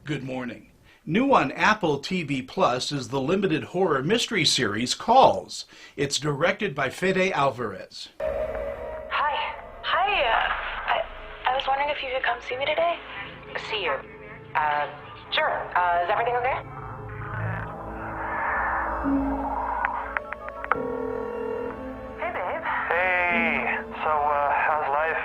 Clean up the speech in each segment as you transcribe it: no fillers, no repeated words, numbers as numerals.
Good morning. New on Apple TV Plus is the limited horror mystery series Calls. It's directed by Fede Alvarez. Hi. Hi. I was wondering if you could come see me today. See you. Sure. Is everything okay? Hey, babe. Hey, so, how's life?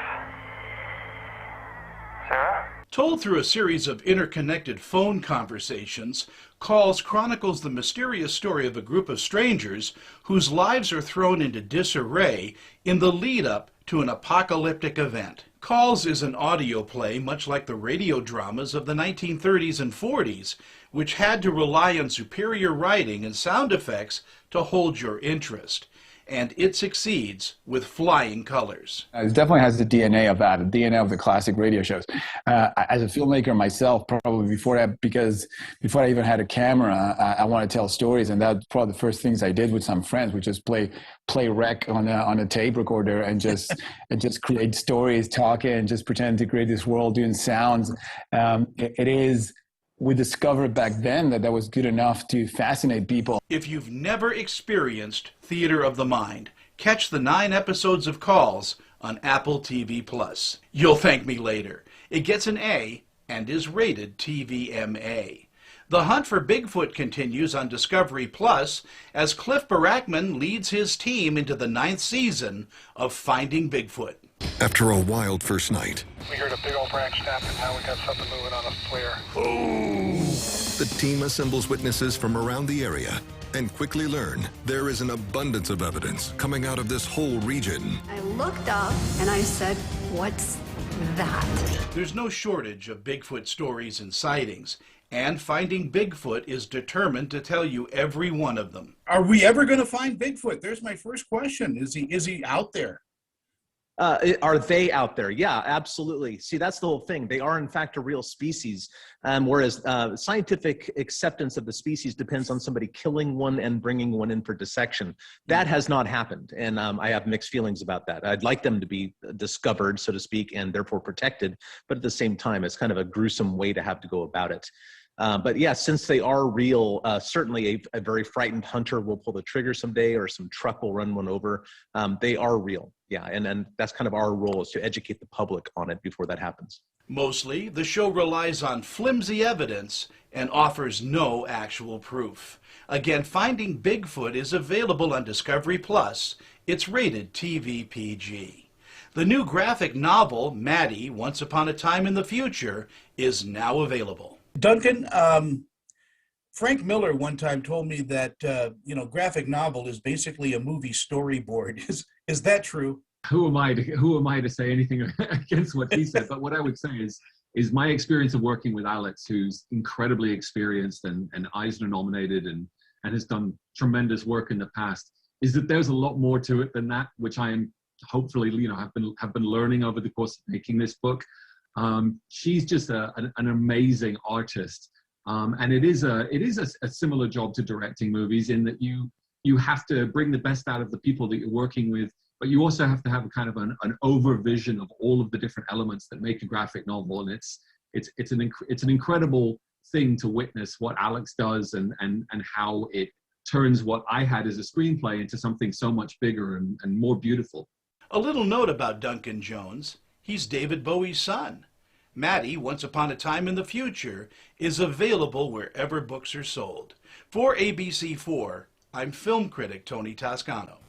Sarah? Told through a series of interconnected phone conversations, Calls chronicles the mysterious story of a group of strangers whose lives are thrown into disarray in the lead-up to an apocalyptic event. Calls is an audio play much like the radio dramas of the 1930s and 40s, which had to rely on superior writing and sound effects to hold your interest. And it succeeds with flying colors. It definitely has the DNA of that, the DNA of the classic radio shows. As a filmmaker myself, probably before that, because before I even had a camera, I want to tell stories, and that's probably the first things I did with some friends, which is play rec on a tape recorder and just create stories, talking, and just pretend to create this world doing sounds. We discovered back then that was good enough to fascinate people. If you've never experienced theater of the mind, catch the 9 episodes of Calls on Apple TV Plus. You'll thank me later. It gets an A and is rated TVMA. The hunt for Bigfoot continues on Discovery Plus as Cliff Barackman leads his team into the 9th season of Finding Bigfoot. After a wild first night, We heard a big old branch snap, and now we got something moving on us clear. the team assembles witnesses from around the area and quickly learn there is an abundance of evidence coming out of this whole region. I looked up and I said, "What's that?" There's no shortage of Bigfoot stories and sightings, and Finding Bigfoot is determined to tell you every one of them. Are we ever going to find Bigfoot? There's my first question. Is he out there? Are they out there? Yeah, absolutely. See, that's the whole thing. They are, in fact, a real species, whereas scientific acceptance of the species depends on somebody killing one and bringing one in for dissection. That has not happened, and I have mixed feelings about that. I'd like them to be discovered, so to speak, and therefore protected, but at the same time, it's kind of a gruesome way to have to go about it. But yeah, since they are real, certainly a very frightened hunter will pull the trigger someday, or some truck will run one over. They are real, yeah, and that's kind of our role, is to educate the public on it before that happens. Mostly, the show relies on flimsy evidence and offers no actual proof. Again, Finding Bigfoot is available on Discovery Plus. It's rated TV-PG. The new graphic novel, Maddie, Once Upon a Time in the Future, is now available. Duncan, Frank Miller one time told me that, graphic novel is basically a movie storyboard. Is that true? Who am I to say anything against what he said? But what I would say is my experience of working with Alex, who's incredibly experienced and Eisner nominated and has done tremendous work in the past, is that there's a lot more to it than that, which I am hopefully, have been learning over the course of making this book. She's just an amazing artist, and it is a similar job to directing movies, in that you have to bring the best out of the people that you're working with, but you also have to have a kind of an over vision of all of the different elements that make a graphic novel. And it's an incredible thing to witness what Alex does and how it turns what I had as a screenplay into something so much bigger and more beautiful. A little note about Duncan Jones. He's David Bowie's son. Maddie, Once Upon a Time in the Future, is available wherever books are sold. For ABC4, I'm film critic Tony Toscano.